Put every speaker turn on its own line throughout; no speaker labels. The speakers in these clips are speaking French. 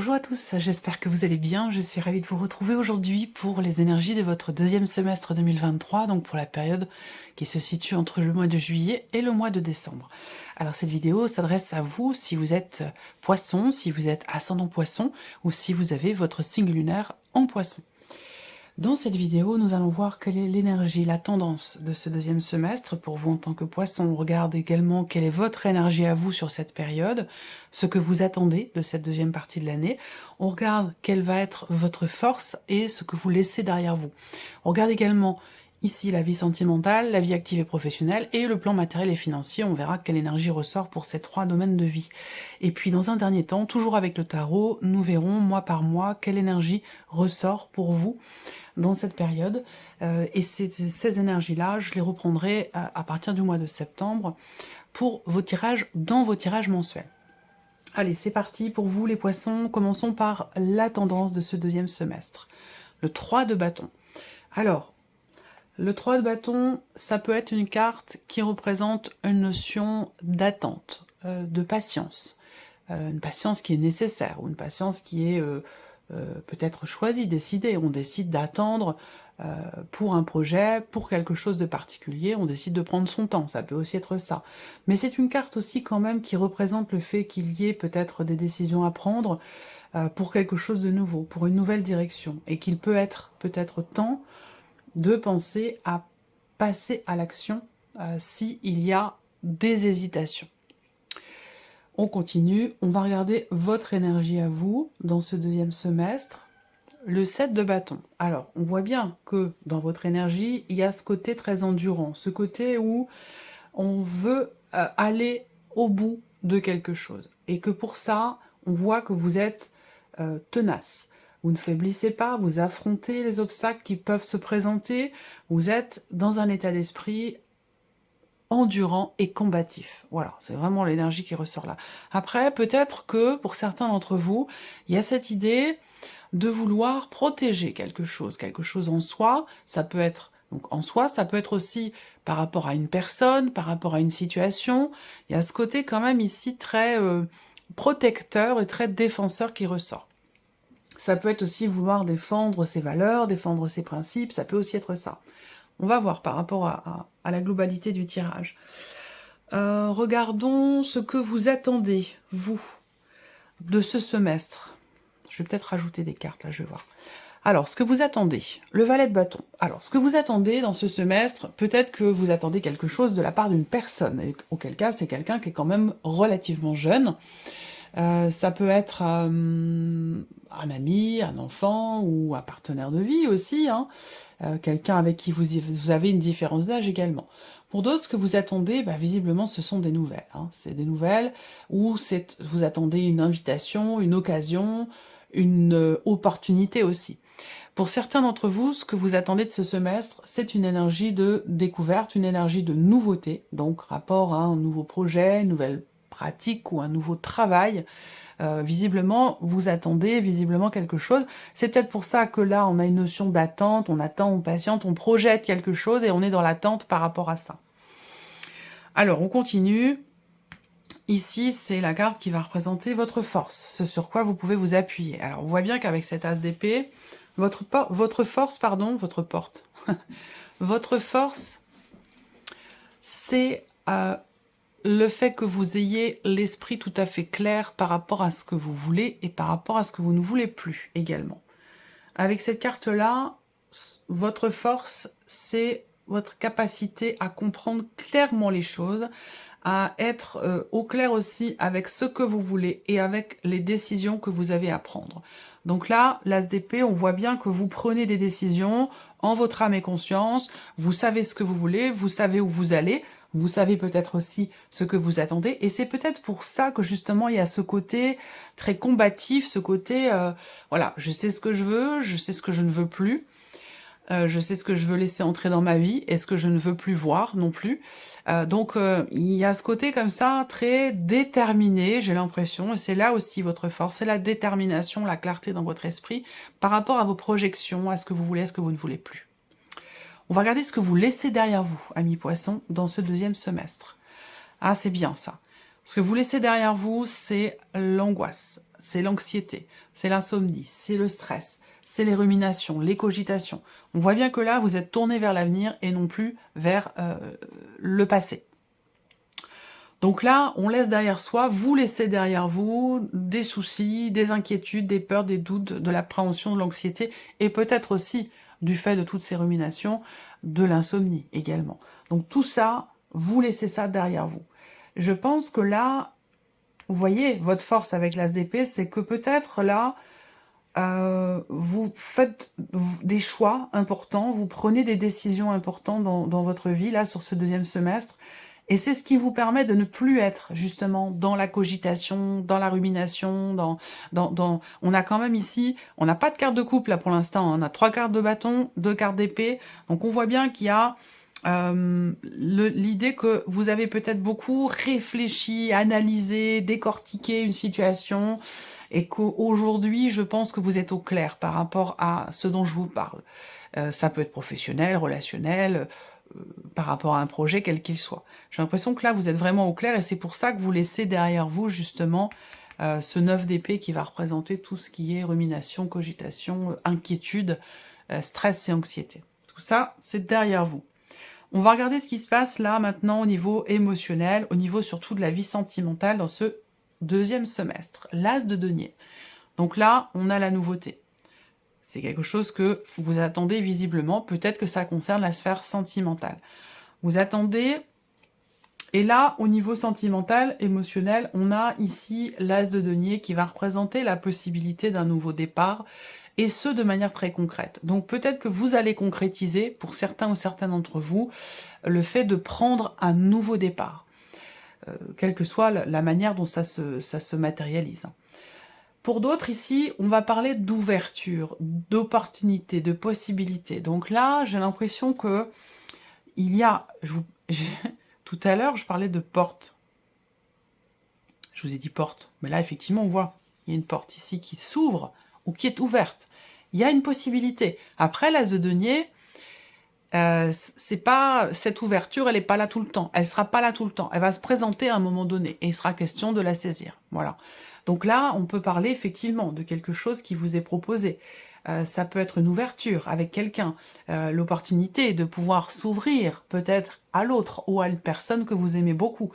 Bonjour à tous, j'espère que vous allez bien. Je suis ravie de vous retrouver aujourd'hui pour les énergies de votre deuxième semestre 2023, donc pour la période qui se situe entre le mois de juillet et le mois de décembre. Alors cette vidéo s'adresse à vous si vous êtes poisson, si vous êtes ascendant poisson ou si vous avez votre signe lunaire en poisson. Dans cette vidéo, nous allons voir quelle est l'énergie, la tendance de ce deuxième semestre pour vous en tant que poisson. On regarde également quelle est votre énergie à vous sur cette période, ce que vous attendez de cette deuxième partie de l'année. On regarde quelle va être votre force et ce que vous laissez derrière vous. On regarde également ici la vie sentimentale, la vie active et professionnelle et le plan matériel et financier. On verra quelle énergie ressort pour ces trois domaines de vie. Et puis dans un dernier temps, toujours avec le tarot, nous verrons mois par mois quelle énergie ressort pour vous dans cette période, et ces énergies-là, je les reprendrai à partir du mois de septembre pour vos tirages, dans vos tirages mensuels. Allez, c'est parti pour vous les poissons, commençons par la tendance de ce deuxième semestre. Le 3 de bâton. Alors, le 3 de bâton, ça peut être une carte qui représente une notion d'attente, de patience. Une patience qui est nécessaire, ou une patience qui est peut-être choisi, décidé. On décide d'attendre pour un projet, pour quelque chose de particulier, on décide de prendre son temps, ça peut aussi être ça. Mais c'est une carte aussi quand même qui représente le fait qu'il y ait peut-être des décisions à prendre pour quelque chose de nouveau, pour une nouvelle direction, et qu'il peut être peut-être temps de penser à passer à l'action s'il y a des hésitations. On continue, on va regarder votre énergie à vous dans ce deuxième semestre. Le 7 de bâton. Alors, on voit bien que dans votre énergie, il y a ce côté très endurant, ce côté où on veut aller au bout de quelque chose. Et que pour ça, on voit que vous êtes tenace. Vous ne faiblissez pas, vous affrontez les obstacles qui peuvent se présenter, vous êtes dans un état d'esprit endurant et combatif. Voilà, c'est vraiment l'énergie qui ressort là. Après, peut-être que pour certains d'entre vous, il y a cette idée de vouloir protéger quelque chose en soi. Ça peut être donc en soi, ça peut être aussi par rapport à une personne, par rapport à une situation. Il y a ce côté quand même ici très protecteur et très défenseur qui ressort. Ça peut être aussi vouloir défendre ses valeurs, défendre ses principes, ça peut aussi être ça. On va voir par rapport à la globalité du tirage. Regardons ce que vous attendez, vous, de ce semestre. Je vais peut-être rajouter des cartes, là, je vais voir. Alors, ce que vous attendez, le valet de bâton. Alors, ce que vous attendez dans ce semestre, peut-être que vous attendez quelque chose de la part d'une personne, et auquel cas, c'est quelqu'un qui est quand même relativement jeune. Ça peut être un ami, un enfant, ou un partenaire de vie aussi, hein. Quelqu'un avec qui vous avez une différence d'âge également. Pour d'autres, ce que vous attendez, visiblement, ce sont des nouvelles. Hein. C'est des nouvelles où vous attendez une invitation, une occasion, une opportunité aussi. Pour certains d'entre vous, ce que vous attendez de ce semestre, c'est une énergie de découverte, une énergie de nouveauté, donc rapport à un nouveau projet, une nouvelle pratique ou un nouveau travail. Visiblement, vous attendez visiblement quelque chose. C'est peut-être pour ça que là, on a une notion d'attente, on attend, on patiente, on projette quelque chose et on est dans l'attente par rapport à ça. Alors, on continue. Ici, c'est la carte qui va représenter votre force, ce sur quoi vous pouvez vous appuyer. Alors, on voit bien qu'avec cet as d'épée, votre force, votre force, c'est le fait que vous ayez l'esprit tout à fait clair par rapport à ce que vous voulez et par rapport à ce que vous ne voulez plus également. Avec cette carte-là, votre force, c'est votre capacité à comprendre clairement les choses, à être au clair aussi avec ce que vous voulez et avec les décisions que vous avez à prendre. Donc là, l'as d'épée, on voit bien que vous prenez des décisions en votre âme et conscience, vous savez ce que vous voulez, vous savez où vous allez, vous savez peut-être aussi ce que vous attendez, et c'est peut-être pour ça que justement il y a ce côté très combatif, ce côté, voilà, je sais ce que je veux, je sais ce que je ne veux plus, je sais ce que je veux laisser entrer dans ma vie et ce que je ne veux plus voir non plus. Donc il y a ce côté comme ça très déterminé, j'ai l'impression, et c'est là aussi votre force, c'est la détermination, la clarté dans votre esprit par rapport à vos projections, à ce que vous voulez, à ce que vous ne voulez plus. On va regarder ce que vous laissez derrière vous, amis poissons, dans ce deuxième semestre. Ah, c'est bien ça. Ce que vous laissez derrière vous, c'est l'angoisse, c'est l'anxiété, c'est l'insomnie, c'est le stress, c'est les ruminations, les cogitations. On voit bien que là, vous êtes tourné vers l'avenir et non plus vers le passé. Donc là, on laisse derrière soi, vous laissez derrière vous des soucis, des inquiétudes, des peurs, des doutes, de l'appréhension, de l'anxiété, et peut-être aussi, du fait de toutes ces ruminations, de l'insomnie également. Donc tout ça, vous laissez ça derrière vous. Je pense que là, vous voyez, votre force avec l'As d'épée, c'est que peut-être là, vous faites des choix importants, vous prenez des décisions importantes dans votre vie, là, sur ce deuxième semestre, et c'est ce qui vous permet de ne plus être, justement, dans la cogitation, dans la rumination, on a quand même ici, on n'a pas de carte de coupe, là, pour l'instant, hein, on a 3 cartes de bâton, 2 cartes d'épée, donc on voit bien qu'il y a l'idée que vous avez peut-être beaucoup réfléchi, analysé, décortiqué une situation, et qu'aujourd'hui, je pense que vous êtes au clair par rapport à ce dont je vous parle. Ça peut être professionnel, relationnel, par rapport à un projet, quel qu'il soit. J'ai l'impression que là, vous êtes vraiment au clair, et c'est pour ça que vous laissez derrière vous, justement, ce 9 d'épée qui va représenter tout ce qui est rumination, cogitation, inquiétude, stress et anxiété. Tout ça, c'est derrière vous. On va regarder ce qui se passe là, maintenant, au niveau émotionnel, au niveau surtout de la vie sentimentale dans ce deuxième semestre. L'As de denier. Donc là, on a la nouveauté. C'est quelque chose que vous attendez visiblement. Peut-être que ça concerne la sphère sentimentale. Vous attendez... Et là, au niveau sentimental, émotionnel, on a ici l'As de denier qui va représenter la possibilité d'un nouveau départ, et ce, de manière très concrète. Donc peut-être que vous allez concrétiser, pour certains ou certaines d'entre vous, le fait de prendre un nouveau départ, quelle que soit la manière dont ça se matérialise. Pour d'autres, ici, on va parler d'ouverture, d'opportunité, de possibilité. Donc là, j'ai l'impression que il y a... Tout à l'heure, je parlais de porte. Je vous ai dit porte. Mais là, effectivement, on voit, il y a une porte ici qui s'ouvre ou qui est ouverte. Il y a une possibilité. Après, l'As de denier, c'est pas cette ouverture, elle n'est pas là tout le temps. Elle sera pas là tout le temps. Elle va se présenter à un moment donné et il sera question de la saisir. Voilà. Donc là, on peut parler effectivement de quelque chose qui vous est proposé. Ça peut être une ouverture avec quelqu'un, l'opportunité de pouvoir s'ouvrir peut-être à l'autre ou à une personne que vous aimez beaucoup.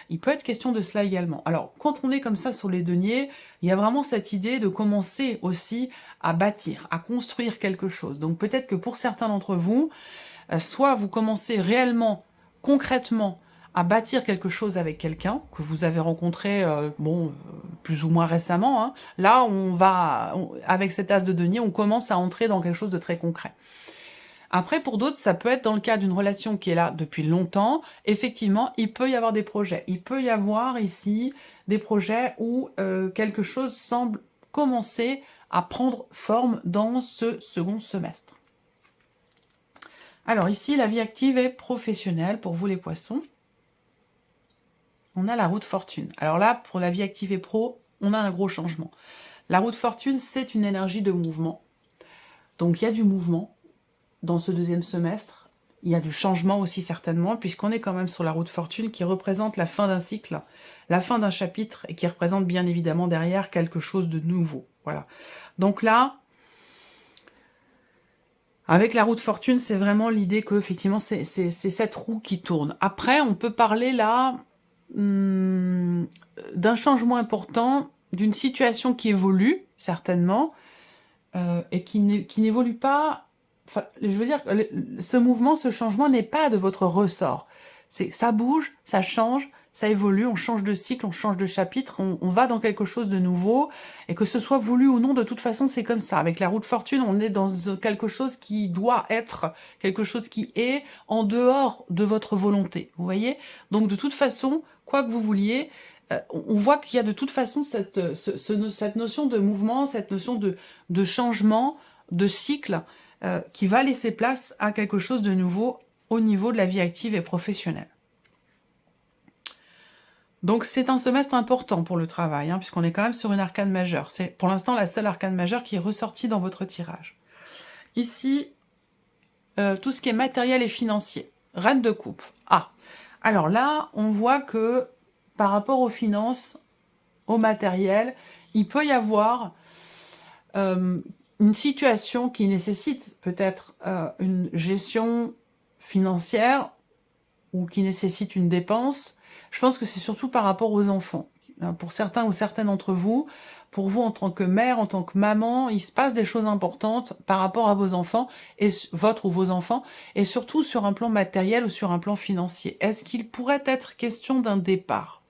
Il peut être question de cela également. Alors, quand on est comme ça sur les deniers, il y a vraiment cette idée de commencer aussi à bâtir, à construire quelque chose. Donc peut-être que pour certains d'entre vous, soit vous commencez réellement, concrètement, à bâtir quelque chose avec quelqu'un que vous avez rencontré, plus ou moins récemment. Hein. Là, avec cet As de denier, on commence à entrer dans quelque chose de très concret. Après, pour d'autres, ça peut être dans le cas d'une relation qui est là depuis longtemps. Effectivement, il peut y avoir des projets. Il peut y avoir ici des projets où quelque chose semble commencer à prendre forme dans ce second semestre. Alors ici, la vie active et professionnelle pour vous les poissons. On a la roue de fortune. Alors là, pour la vie active et pro, on a un gros changement. La roue de fortune, c'est une énergie de mouvement. Donc il y a du mouvement dans ce deuxième semestre. Il y a du changement aussi certainement, puisqu'on est quand même sur la roue de fortune qui représente la fin d'un cycle, la fin d'un chapitre, et qui représente bien évidemment derrière quelque chose de nouveau. Voilà. Donc là, avec la roue de fortune, c'est vraiment l'idée que effectivement c'est cette roue qui tourne. Après, on peut parler là d'un changement important, d'une situation qui évolue, certainement, et qui n'évolue pas... Enfin, je veux dire, ce mouvement, ce changement n'est pas de votre ressort. Ça bouge, ça change, ça évolue, on change de cycle, on change de chapitre, on va dans quelque chose de nouveau, et que ce soit voulu ou non, de toute façon, c'est comme ça. Avec la roue de fortune, on est dans quelque chose qui doit être, quelque chose qui est en dehors de votre volonté, vous voyez? Donc, de toute façon, quoi que vous vouliez, on voit qu'il y a de toute façon cette notion de mouvement, cette notion de changement, de cycle, qui va laisser place à quelque chose de nouveau au niveau de la vie active et professionnelle. Donc c'est un semestre important pour le travail, hein, puisqu'on est quand même sur une arcane majeure. C'est pour l'instant la seule arcane majeure qui est ressortie dans votre tirage. Ici, tout ce qui est matériel et financier. Reine de coupe. Ah, alors là, on voit que par rapport aux finances, au matériel, il peut y avoir une situation qui nécessite peut-être une gestion financière ou qui nécessite une dépense. Je pense que c'est surtout par rapport aux enfants. Pour certains ou certaines d'entre vous, pour vous en tant que mère, en tant que maman, il se passe des choses importantes par rapport à vos enfants, et votre ou vos enfants, et surtout sur un plan matériel ou sur un plan financier. Est-ce qu'il pourrait être question d'un départ?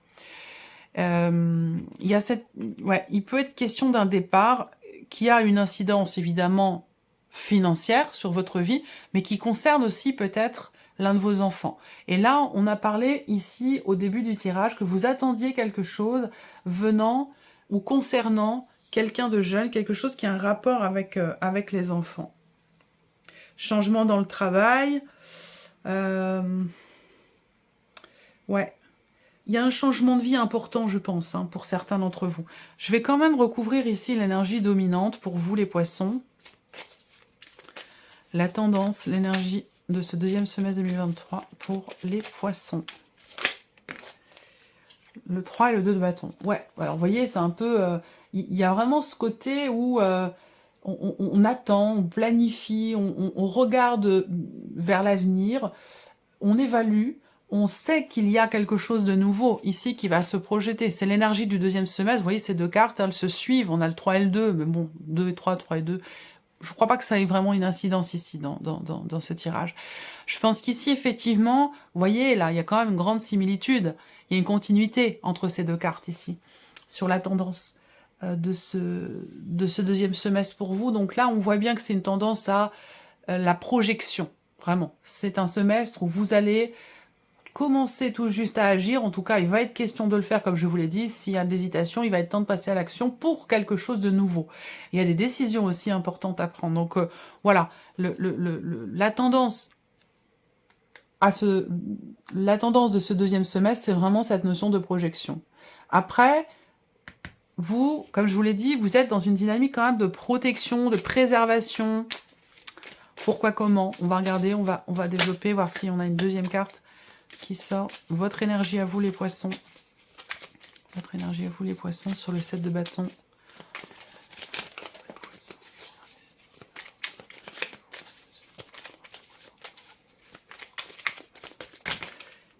Il peut être question d'un départ qui a une incidence évidemment financière sur votre vie, mais qui concerne aussi peut-être l'un de vos enfants. Et là, on a parlé ici au début du tirage que vous attendiez quelque chose venant ou concernant quelqu'un de jeune, quelque chose qui a un rapport avec les enfants. Changement dans le travail. Ouais. Il y a un changement de vie important, je pense, pour certains d'entre vous. Je vais quand même recouvrir ici l'énergie dominante pour vous, les poissons. La tendance, l'énergie de ce deuxième semestre 2023 pour les poissons. Le 3 et le 2 de bâton. Ouais, alors vous voyez, c'est un peu... Il y a vraiment ce côté où on attend, on planifie, on regarde vers l'avenir, on évalue, on sait qu'il y a quelque chose de nouveau ici qui va se projeter. C'est l'énergie du deuxième semestre. Vous voyez, ces deux cartes, elles se suivent. On a le 3 et le 2, mais bon, 2 et 3, 3 et 2. Je ne crois pas que ça ait vraiment une incidence ici dans ce tirage. Je pense qu'ici, effectivement, vous voyez, là, il y a quand même une grande similitude. Il y a une continuité entre ces deux cartes ici, sur la tendance de ce deuxième semestre pour vous. Donc là, on voit bien que c'est une tendance à la projection, vraiment. C'est un semestre où vous allez commencer tout juste à agir. En tout cas, il va être question de le faire, comme je vous l'ai dit. S'il y a de l'hésitation, il va être temps de passer à l'action pour quelque chose de nouveau. Il y a des décisions aussi importantes à prendre. Donc voilà, la tendance de ce deuxième semestre, c'est vraiment cette notion de projection. Après, vous, comme je vous l'ai dit, vous êtes dans une dynamique quand même de protection, de préservation. Pourquoi, comment? On va regarder, on va développer, voir si on a une deuxième carte qui sort. Votre énergie à vous, les poissons. Votre énergie à vous, les poissons, sur le 7 de bâton.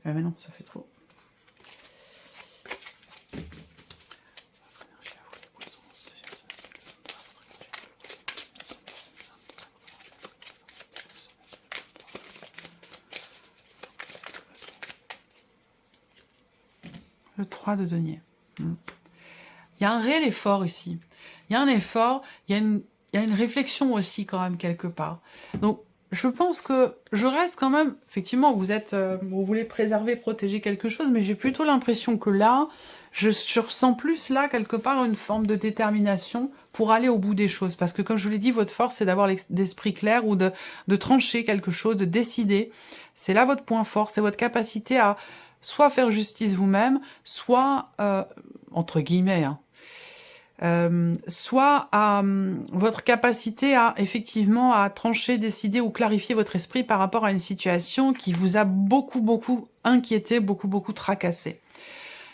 Ah mais non, ça fait trop. Le 3 de denier. Il y a un réel effort ici. Il y a un effort, il y a une réflexion aussi quand même quelque part. Donc, je pense que je reste quand même... Effectivement, vous voulez préserver, protéger quelque chose, mais j'ai plutôt l'impression que là, je ressens plus là, quelque part, une forme de détermination pour aller au bout des choses. Parce que, comme je vous l'ai dit, votre force, c'est d'avoir l'esprit clair ou de trancher quelque chose, de décider. C'est là votre point fort, c'est votre capacité à soit faire justice vous-même, soit, entre guillemets, soit à votre capacité à, effectivement, à trancher, décider ou clarifier votre esprit par rapport à une situation qui vous a beaucoup inquiété, beaucoup tracassé.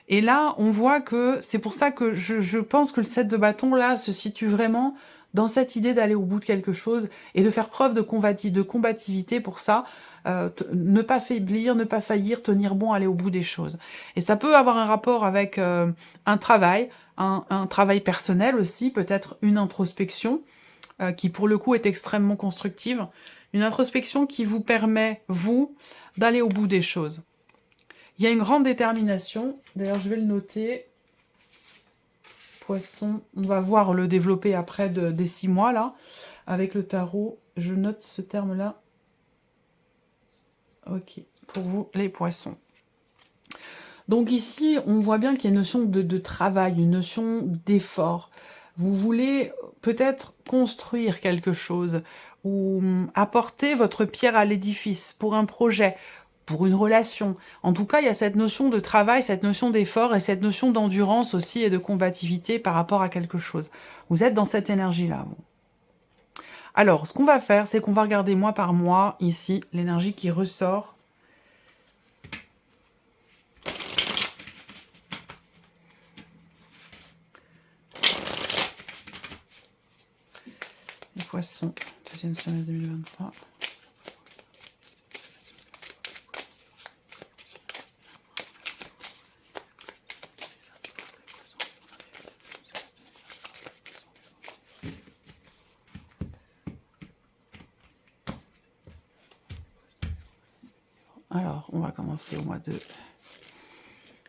Et là, on voit que c'est pour ça que je pense que le 7 de bâton, là, se situe vraiment dans cette idée d'aller au bout de quelque chose et de faire preuve de combativité pour ça, ne pas faiblir, ne pas faillir, tenir bon, aller au bout des choses. Et ça peut avoir un rapport avec un travail, un travail personnel aussi, peut-être une introspection, qui pour le coup est extrêmement constructive, une introspection qui vous permet, vous, d'aller au bout des choses. Il y a une grande détermination, d'ailleurs je vais le noter, Poisson, on va voir le développer après des 6 mois là, avec le tarot, je note ce terme-là. Ok, pour vous les poissons. Donc ici, on voit bien qu'il y a une notion de travail, une notion d'effort. Vous voulez peut-être construire quelque chose ou apporter votre pierre à l'édifice pour un projet, pour une relation. En tout cas, il y a cette notion de travail, cette notion d'effort et cette notion d'endurance aussi et de combativité par rapport à quelque chose. Vous êtes dans cette énergie-là. Bon. Alors, ce qu'on va faire, c'est qu'on va regarder mois par mois, ici, l'énergie qui ressort. Poissons, deuxième semestre 2023. Alors, on va commencer au mois de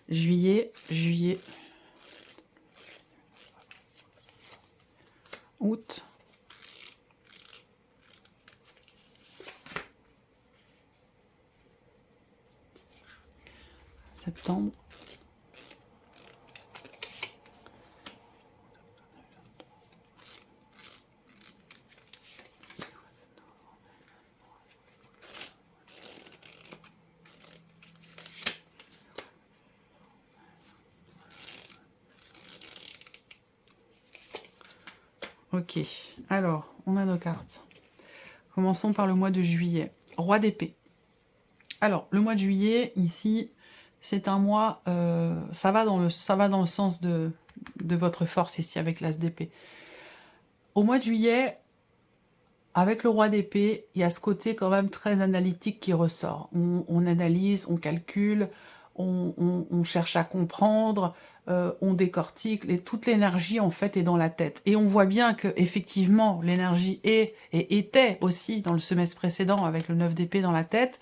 juillet, août, septembre, ok, alors, on a nos cartes. Commençons par le mois de juillet. Roi d'épée. Alors, le mois de juillet, ici, c'est un mois, ça va dans le sens de votre force ici, avec l'as d'épée. Au mois de juillet, avec le roi d'épée, il y a ce côté quand même très analytique qui ressort. On analyse, on calcule, on cherche à comprendre, on décortique, toute l'énergie en fait est dans la tête. Et on voit bien que effectivement l'énergie est et était aussi dans le semestre précédent avec le 9 d'épée dans la tête.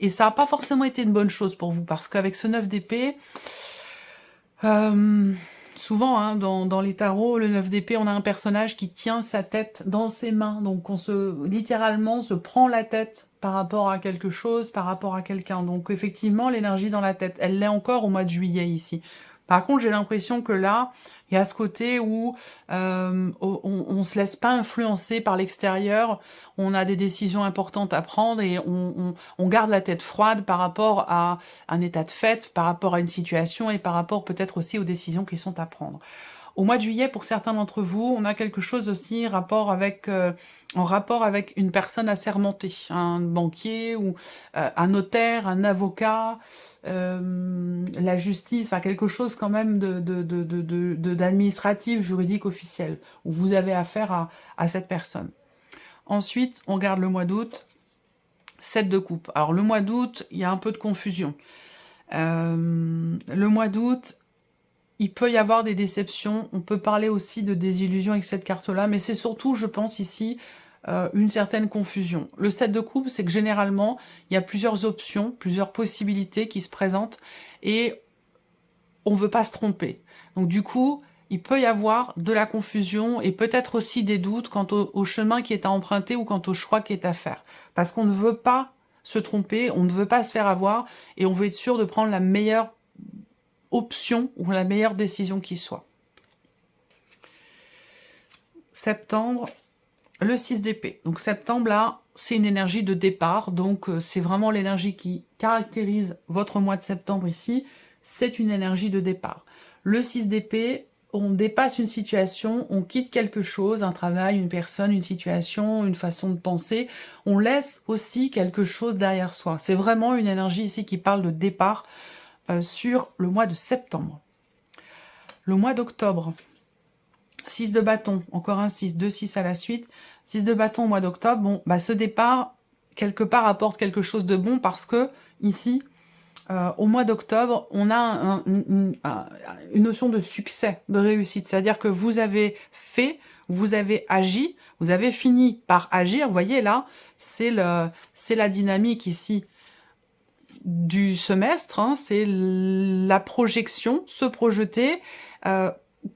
Et ça n'a pas forcément été une bonne chose pour vous, parce qu'avec ce 9 d'épée, souvent hein, dans les tarots, le 9 d'épée, on a un personnage qui tient sa tête dans ses mains. Donc on littéralement se prend la tête par rapport à quelque chose, par rapport à quelqu'un. Donc effectivement, l'énergie dans la tête, elle l'est encore au mois de juillet ici. Par contre, j'ai l'impression que là, il y a ce côté où on se laisse pas influencer par l'extérieur, on a des décisions importantes à prendre et on garde la tête froide par rapport à un état de fait, par rapport à une situation et par rapport peut-être aussi aux décisions qui sont à prendre. Au mois de juillet, pour certains d'entre vous, on a quelque chose aussi en rapport avec une personne assermentée, un banquier ou un notaire, un avocat, la justice, enfin quelque chose quand même d'administratif, juridique, officiel, où vous avez affaire à cette personne. Ensuite, on regarde le mois d'août, 7 de coupe. Alors le mois d'août, il y a un peu de confusion. Le mois d'août, il peut y avoir des déceptions, on peut parler aussi de désillusion avec cette carte-là, mais c'est surtout, je pense ici, une certaine confusion. Le 7 de coupe, c'est que généralement, il y a plusieurs options, plusieurs possibilités qui se présentent, et on ne veut pas se tromper. Donc du coup, il peut y avoir de la confusion, et peut-être aussi des doutes quant au chemin qui est à emprunter, ou quant au choix qui est à faire. Parce qu'on ne veut pas se tromper, on ne veut pas se faire avoir, et on veut être sûr de prendre la meilleure option ou la meilleure décision qui soit. Septembre, le 6 d'épée. Donc septembre, là, c'est une énergie de départ. Donc c'est vraiment l'énergie qui caractérise votre mois de septembre ici. C'est une énergie de départ. Le 6 d'épée, on dépasse une situation, on quitte quelque chose, un travail, une personne, une situation, une façon de penser. On laisse aussi quelque chose derrière soi. C'est vraiment une énergie ici qui parle de départ, sur le mois de septembre. Le mois d'octobre, 6 de bâton, encore un 6, 2 6 à la suite, 6 de bâton au mois d'octobre, bon, bah ce départ, quelque part, apporte quelque chose de bon, parce que, ici, au mois d'octobre, on a une notion de succès, de réussite, c'est-à-dire que vous avez fait, vous avez agi, vous avez fini par agir, vous voyez là, c'est la dynamique ici, du semestre, hein, c'est la projection, se projeter,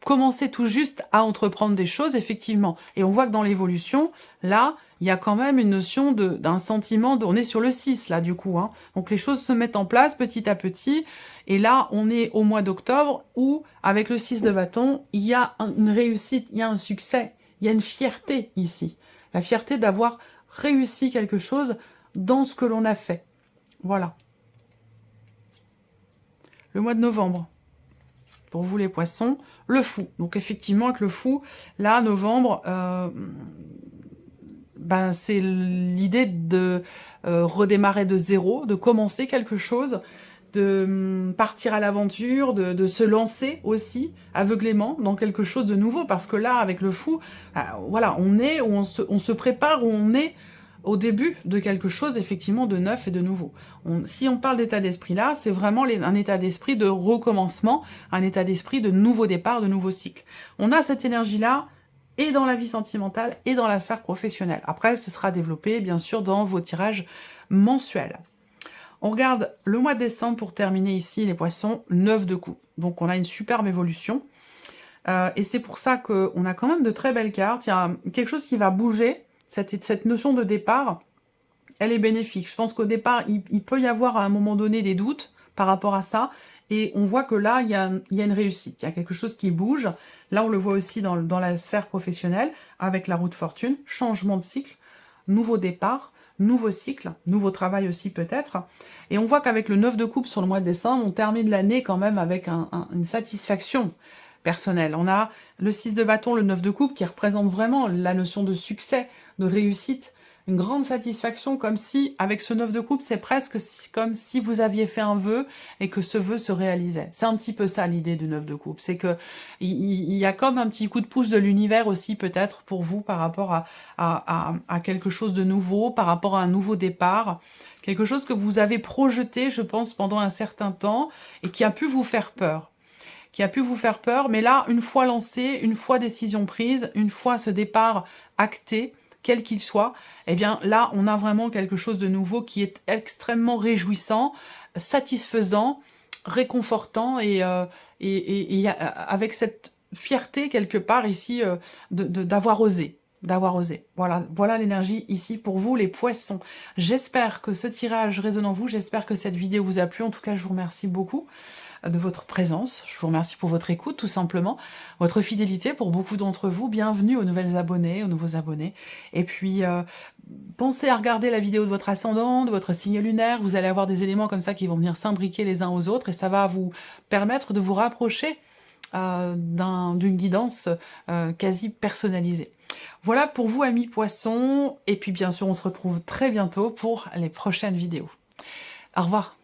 commencer tout juste à entreprendre des choses, effectivement. Et on voit que dans l'évolution, là, il y a quand même une notion d'un sentiment, on est sur le 6, là, du coup. Hein. Donc les choses se mettent en place petit à petit. Et là, on est au mois d'octobre où, avec le 6 de bâton, il y a une réussite, il y a un succès, il y a une fierté ici. La fierté d'avoir réussi quelque chose dans ce que l'on a fait. Voilà. Le mois de novembre, pour vous les poissons, le fou. Donc effectivement, avec le fou, là, novembre, ben, c'est l'idée de redémarrer de zéro, de commencer quelque chose. partir à l'aventure, de se lancer aussi aveuglément dans quelque chose de nouveau, parce que là, avec le fou, voilà, on se prépare, où on est au début de quelque chose, effectivement, de neuf et de nouveau. Si on parle d'état d'esprit là, c'est vraiment un état d'esprit de recommencement, un état d'esprit de nouveau départ, de nouveau cycle. On a cette énergie-là, et dans la vie sentimentale, et dans la sphère professionnelle. Après, ce sera développé, bien sûr, dans vos tirages mensuels. On regarde le mois de décembre pour terminer ici, les poissons, 9 de coupe. Donc on a une superbe évolution. Et c'est pour ça qu'on a quand même de très belles cartes. Il y a quelque chose qui va bouger. Cette notion de départ, elle est bénéfique. Je pense qu'au départ, il peut y avoir à un moment donné des doutes par rapport à ça. Et on voit que là, il y a une réussite. Il y a quelque chose qui bouge. Là, on le voit aussi dans la sphère professionnelle, avec la roue de fortune, changement de cycle, nouveau départ, nouveau cycle, nouveau travail aussi peut-être. Et on voit qu'avec le 9 de coupe sur le mois de décembre, on termine l'année quand même avec une satisfaction personnelle. On a le 6 de bâton, le 9 de coupe, qui représente vraiment la notion de succès, de réussite, une grande satisfaction, comme si, avec ce 9 de coupe, c'est presque comme si vous aviez fait un vœu et que ce vœu se réalisait. C'est un petit peu ça l'idée du 9 de coupe, c'est que il y a comme un petit coup de pouce de l'univers aussi peut-être pour vous par rapport à quelque chose de nouveau, par rapport à un nouveau départ, quelque chose que vous avez projeté, je pense, pendant un certain temps et qui a pu vous faire peur. Mais là, une fois lancé, une fois décision prise, une fois ce départ acté, quel qu'il soit, eh bien là, on a vraiment quelque chose de nouveau qui est extrêmement réjouissant, satisfaisant, réconfortant et avec cette fierté quelque part ici d'avoir osé. Voilà l'énergie ici pour vous, les poissons. J'espère que ce tirage résonne en vous, j'espère que cette vidéo vous a plu. En tout cas, je vous remercie beaucoup de votre présence. Je vous remercie pour votre écoute, tout simplement, votre fidélité pour beaucoup d'entre vous. Bienvenue aux nouvelles abonnés, aux nouveaux abonnés. Et puis, pensez à regarder la vidéo de votre ascendant, de votre signe lunaire. Vous allez avoir des éléments comme ça qui vont venir s'imbriquer les uns aux autres et ça va vous permettre de vous rapprocher d'une guidance quasi personnalisée. Voilà pour vous, amis poissons. Et puis, bien sûr, on se retrouve très bientôt pour les prochaines vidéos. Au revoir.